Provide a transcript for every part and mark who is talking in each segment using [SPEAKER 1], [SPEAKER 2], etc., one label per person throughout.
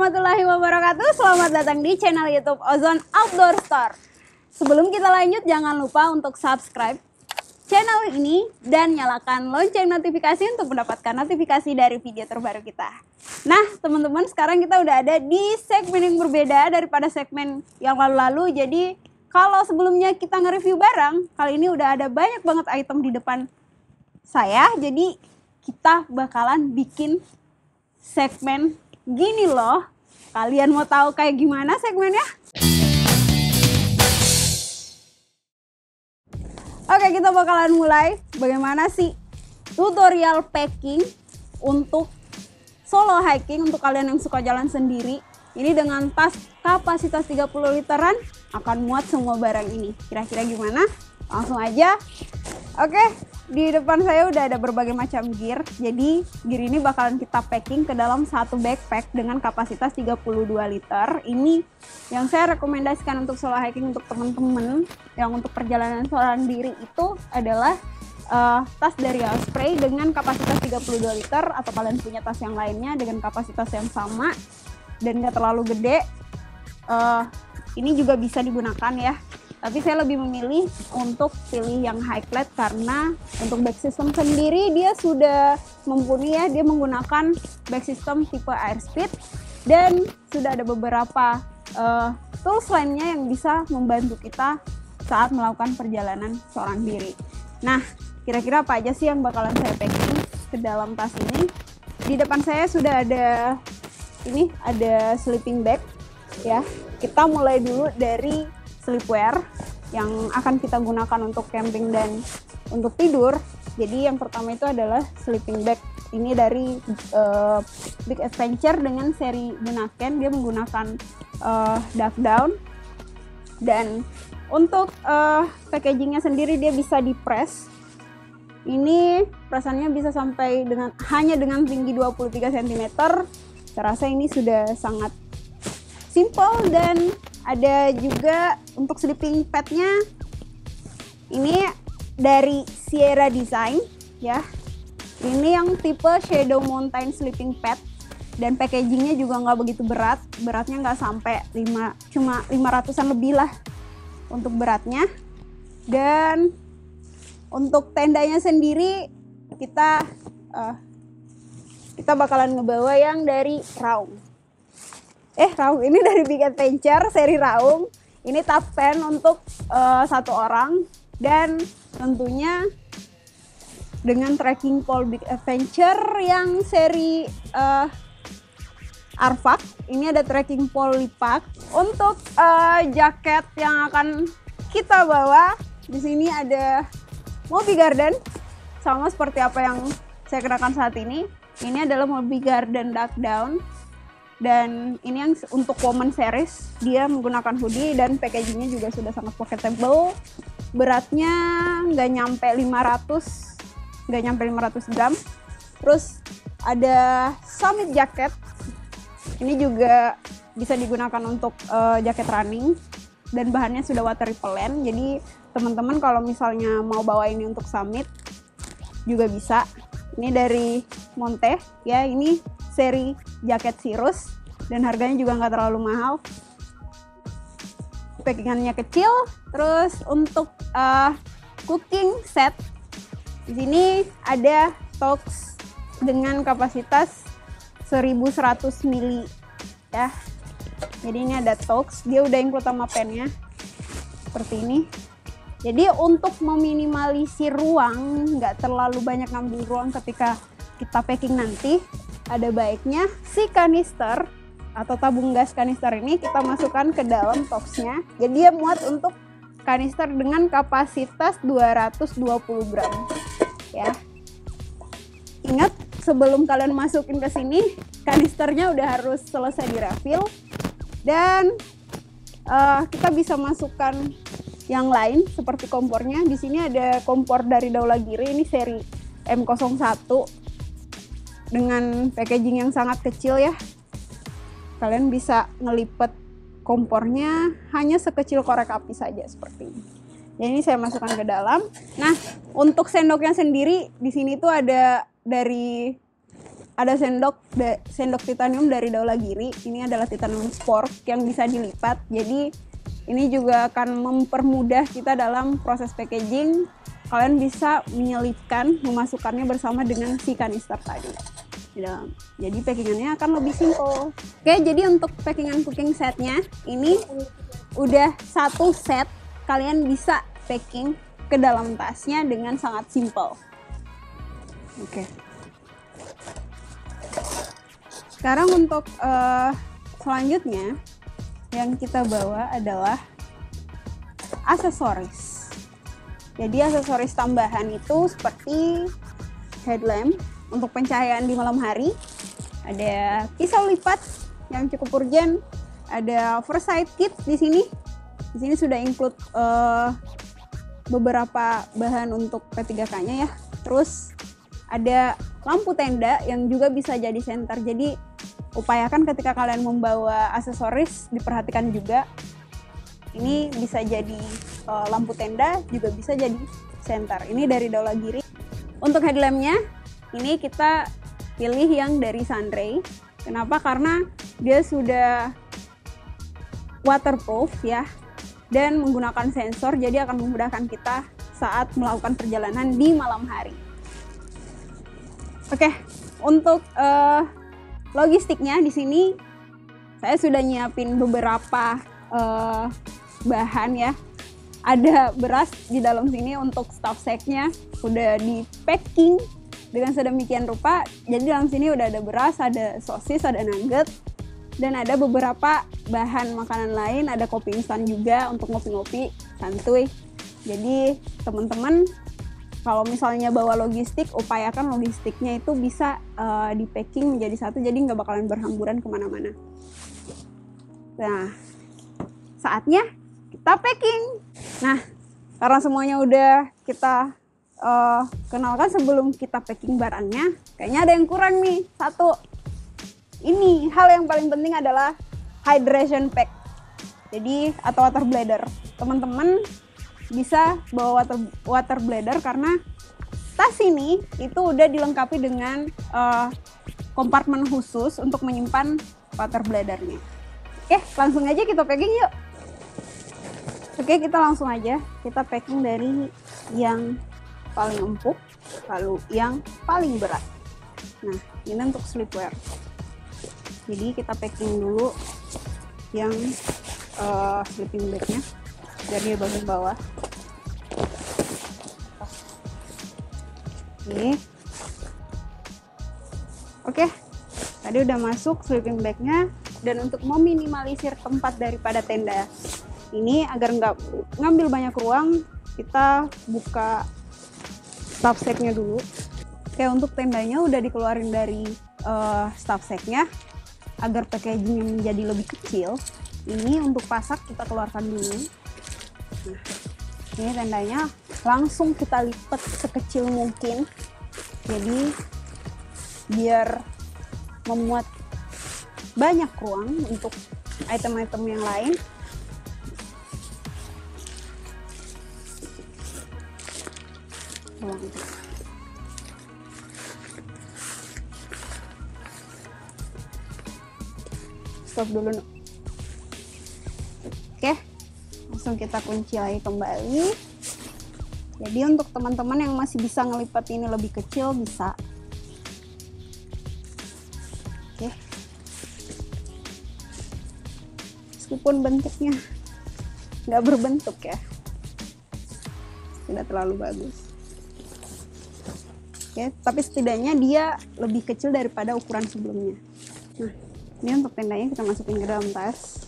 [SPEAKER 1] warahmatullahi wabarakatuh. Selamat datang di channel YouTube Ozon Outdoor Store. Sebelum kita lanjut, jangan lupa untuk subscribe channel ini dan nyalakan lonceng notifikasi untuk mendapatkan notifikasi dari video terbaru kita. Nah, teman-teman, sekarang kita udah ada di segmen yang berbeda daripada segmen yang lalu-lalu. Jadi, kalau sebelumnya kita nge-review barang, kali ini udah ada banyak banget item di depan saya. Jadi, kita bakalan bikin segmen gini loh. Kalian mau tahu kayak gimana segmennya? Oke, kita bakalan mulai. Bagaimana sih tutorial packing untuk solo hiking untuk kalian yang suka jalan sendiri. Ini dengan tas kapasitas 30 literan akan muat semua barang ini. Kira-kira gimana? Langsung aja. Oke, di depan saya udah ada berbagai macam gear. Jadi gear ini bakalan kita packing ke dalam satu backpack dengan kapasitas 32 liter. Ini yang saya rekomendasikan untuk solo hiking untuk teman-teman yang untuk perjalanan seorang diri itu adalah tas dari Osprey dengan kapasitas 32 liter, atau kalian punya tas yang lainnya dengan kapasitas yang sama dan gak terlalu gede. Ini juga bisa digunakan ya. Tapi saya lebih memilih untuk pilih yang highlight karena untuk back system sendiri dia sudah mumpuni ya. Dia menggunakan back system tipe Airspeed dan sudah ada beberapa tools lainnya yang bisa membantu kita saat melakukan perjalanan seorang diri. Nah, kira-kira apa aja sih yang bakalan saya packing ke dalam tas ini? Di depan saya sudah ada sleeping bag ya. Kita mulai dulu dari sleepwear yang akan kita gunakan untuk camping dan untuk tidur. Jadi yang pertama itu adalah sleeping bag. Ini dari Big Adventure dengan seri Bunaken. Dia menggunakan duck down. Dan untuk packagingnya sendiri dia bisa di-press. Ini presannya bisa sampai hanya dengan tinggi 23 cm. Saya rasa ini sudah sangat simple. Dan ada juga untuk sleeping padnya, ini dari Sierra Design ya. Ini yang tipe Shadow Mountain sleeping pad dan packagingnya juga nggak begitu berat. Beratnya nggak sampai cuma 500-an lebih lah untuk beratnya. Dan untuk tendanya sendiri kita bakalan ngebawa yang dari Raung. Raung ini dari Big Adventure seri Raung. Ini top pen untuk satu orang dan tentunya dengan trekking pole Big Adventure yang seri Arfak. Ini ada trekking pole lipat. Untuk jaket yang akan kita bawa, di sini ada Moby Garden sama seperti apa yang saya kenakan saat ini. Ini adalah Moby Garden Duck Down. Dan ini yang untuk woman series, dia menggunakan hoodie dan packagingnya juga sudah sangat pocketable. Beratnya nggak nyampe 500 gram. Terus ada summit jacket. Ini juga bisa digunakan untuk jaket running dan bahannya sudah water repellent. Jadi teman-teman kalau misalnya mau bawa ini untuk summit juga bisa. Ini dari Monte ya, ini seri jaket Cirrus dan harganya juga nggak terlalu mahal. Packingannya kecil. Terus untuk cooking set, di sini ada Tox dengan kapasitas 1100 ml ya. Jadi ini ada Tox, dia udah include sama pennya seperti ini. Jadi untuk meminimalisir ruang, nggak terlalu banyak ngambil ruang ketika kita packing nanti, ada baiknya si kanister atau tabung gas kanister ini kita masukkan ke dalam toxnya. Jadi dia muat untuk kanister dengan kapasitas 220 gram ya. Ingat, sebelum kalian masukin ke sini, kanisternya udah harus selesai di-refill. Dan kita bisa masukkan yang lain seperti kompornya. Di sini ada kompor dari Daulagiri, ini seri M01 dengan packaging yang sangat kecil ya. Kalian bisa ngelipet kompornya hanya sekecil korek api saja seperti ini. Jadi ini saya masukkan ke dalam. Nah, untuk sendoknya sendiri di sini tuh ada dari ada sendok titanium dari Daulagiri. Ini adalah titanium sport yang bisa dilipat. Jadi ini juga akan mempermudah kita dalam proses packaging. Kalian bisa menyelipkan, memasukkannya bersama dengan si kanister tadi di dalam. Jadi packingannya akan lebih simple. Oke, jadi untuk packingan cooking setnya ini udah satu set. Kalian bisa packing ke dalam tasnya dengan sangat simple. Oke. Sekarang untuk selanjutnya yang kita bawa adalah aksesoris. Jadi aksesoris tambahan itu seperti headlamp untuk pencahayaan di malam hari, ada pisau lipat yang cukup urgent, ada oversight kit di sini. Di sini sudah include beberapa bahan untuk P3K-nya ya. Terus ada lampu tenda yang juga bisa jadi center. Jadi upayakan ketika kalian membawa aksesoris diperhatikan juga. Ini bisa jadi lampu tenda, juga bisa jadi center. Ini dari Daulagiri. Untuk headlampnya ini kita pilih yang dari Sunray. Kenapa? Karena dia sudah waterproof ya, dan menggunakan sensor, jadi akan memudahkan kita saat melakukan perjalanan di malam hari. Oke, untuk logistiknya di sini saya sudah nyiapin beberapa bahan ya. Ada beras di dalam sini untuk stuff sack-nya, udah di packing dengan sedemikian rupa. Jadi dalam sini udah ada beras, ada sosis, ada nugget, dan ada beberapa bahan makanan lain. Ada kopi instan juga untuk ngopi-ngopi santuy. Jadi teman-teman kalau misalnya bawa logistik, upayakan logistiknya itu bisa di packing menjadi satu, jadi nggak bakalan berhamburan kemana-mana. Nah, saatnya kita packing. Nah, karena semuanya udah kita kenalkan, sebelum kita packing barangnya, kayaknya ada yang kurang nih, satu. Ini hal yang paling penting adalah hydration pack. Jadi atau water bladder. Teman-teman bisa bawa water bladder karena tas ini itu udah dilengkapi dengan kompartemen khusus untuk menyimpan water bladdernya. Oke, langsung aja kita packing yuk. Oke, kita langsung aja kita packing dari yang paling empuk lalu yang paling berat. Nah, ini untuk sleepwear. Jadi kita packing dulu yang sleeping bagnya dari bagian bawah. Oke, tadi udah masuk sleeping bagnya. Dan untuk meminimalisir tempat daripada tenda ini agar nggak ngambil banyak ruang, kita buka stuff sack-nya dulu. Oke, untuk tendanya udah dikeluarin dari stuff sack-nya agar packagingnya menjadi lebih kecil. Ini untuk pasak kita keluarkan dulu. Nah, ini tendanya langsung kita lipat sekecil mungkin, jadi biar memuat banyak ruang untuk item-item yang lain. Stop dulu. Oke, langsung kita kunci lagi kembali. Jadi untuk teman-teman yang masih bisa ngelipat ini lebih kecil, bisa. Oke, meskipun bentuknya nggak berbentuk ya, tidak terlalu bagus. Oke, tapi setidaknya dia lebih kecil daripada ukuran sebelumnya. Nah, ini untuk tendanya kita masukin ke dalam tas.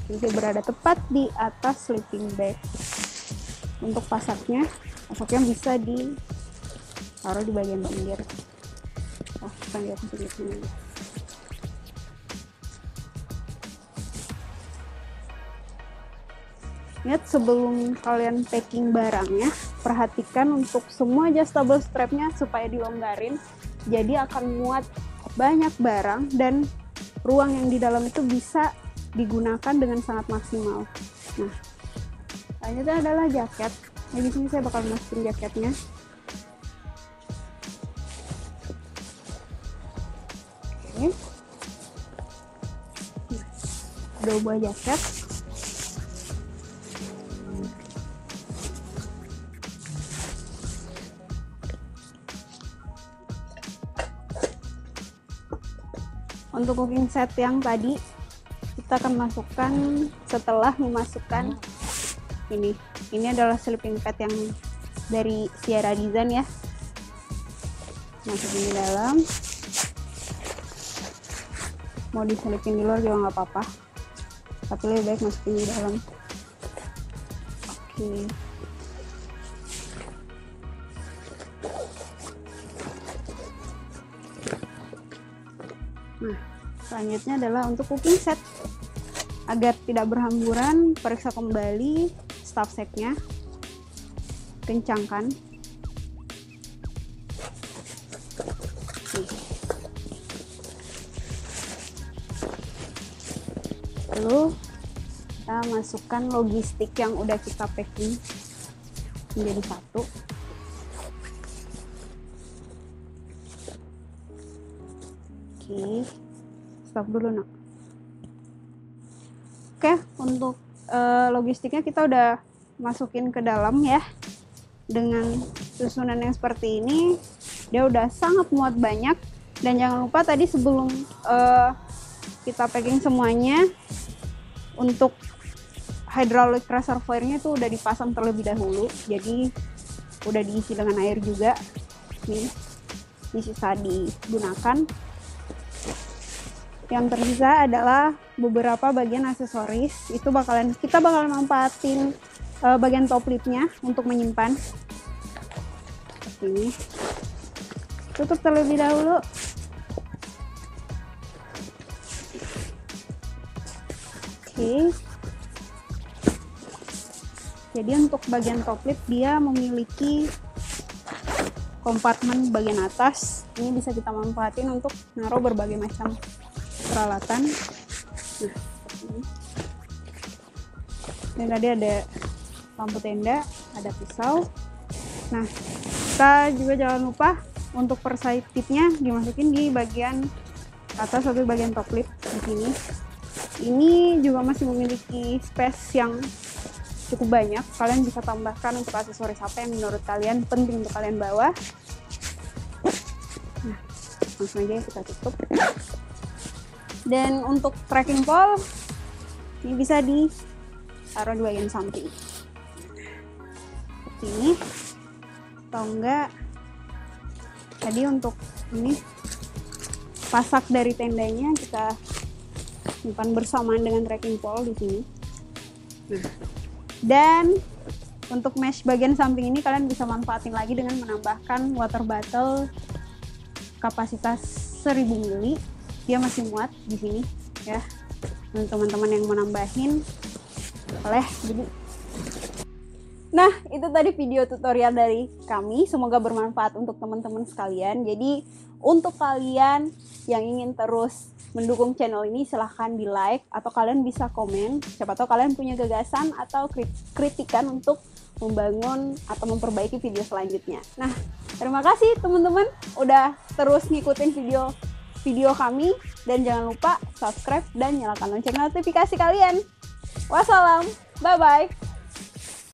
[SPEAKER 1] Ini berada tepat di atas sleeping bag. Untuk pasaknya bisa ditaruh di bagian pinggir. Oh, kita lihat di sini. Ingat, sebelum kalian packing barangnya, perhatikan untuk semua adjustable strapnya supaya dilonggarin. Jadi akan muat banyak barang dan ruang yang di dalam itu bisa digunakan dengan sangat maksimal. Nah, selanjutnya adalah jaket. Nah, di sini saya bakal masukin jaketnya. Oke. 2 buah jaket. Untuk cooking set yang tadi kita akan masukkan setelah memasukkan ini adalah sleeping pad yang dari Sierra Design ya. Masukin di dalam. Mau diselipin di luar juga nggak apa-apa, tapi lebih baik masukin di dalam. Oke. Nah, selanjutnya adalah untuk cooking set. Agar tidak berhamburan, periksa kembali staf setnya, kencangkan. Lalu kita masukkan logistik yang udah kita packing menjadi satu. Oke, stop dulu nak. Oke, untuk logistiknya kita udah masukin ke dalam ya. Dengan susunan yang seperti ini, dia udah sangat muat banyak. Dan jangan lupa tadi sebelum kita packing semuanya, untuk hydraulic reservoirnya itu udah dipasang terlebih dahulu. Jadi udah diisi dengan air juga. Nih, ini sisa digunakan. Yang tersisa adalah beberapa bagian aksesoris. Itu kita bakalan manfaatin bagian top lipnya untuk menyimpan. Seperti ini. Tutup terlebih dahulu. Oke. Jadi untuk bagian top lip dia memiliki kompartemen bagian atas. Ini bisa kita manfaatin untuk naruh berbagai macam peralatan. Nah, ini. Dan tadi ada lampu tenda, ada pisau. Nah, kita juga jangan lupa untuk perside tipnya dimasukin di bagian atas atau bagian top lip di sini. Ini juga masih memiliki space yang cukup banyak. Kalian bisa tambahkan untuk aksesoris apa yang menurut kalian penting untuk kalian bawa. Nah, langsung aja kita tutup. Dan untuk tracking pole ini bisa ditaruh di bagian samping seperti ini, atau enggak tadi untuk ini pasak dari tendanya kita simpan bersamaan dengan tracking pole di sini. Nah, dan untuk mesh bagian samping ini kalian bisa manfaatin lagi dengan menambahkan water bottle kapasitas 1000 ml. Dia masih muat di sini ya. Untuk teman-teman yang mau nambahin boleh. Nah, itu tadi video tutorial dari kami. Semoga bermanfaat untuk teman-teman sekalian. Jadi untuk kalian yang ingin terus mendukung channel ini, silahkan di like atau kalian bisa komen. Siapa tahu kalian punya gagasan atau kritikan untuk membangun atau memperbaiki video selanjutnya. Nah, terima kasih teman-teman udah terus ngikutin video kami, dan jangan lupa subscribe dan nyalakan lonceng notifikasi kalian. Wassalam, bye bye.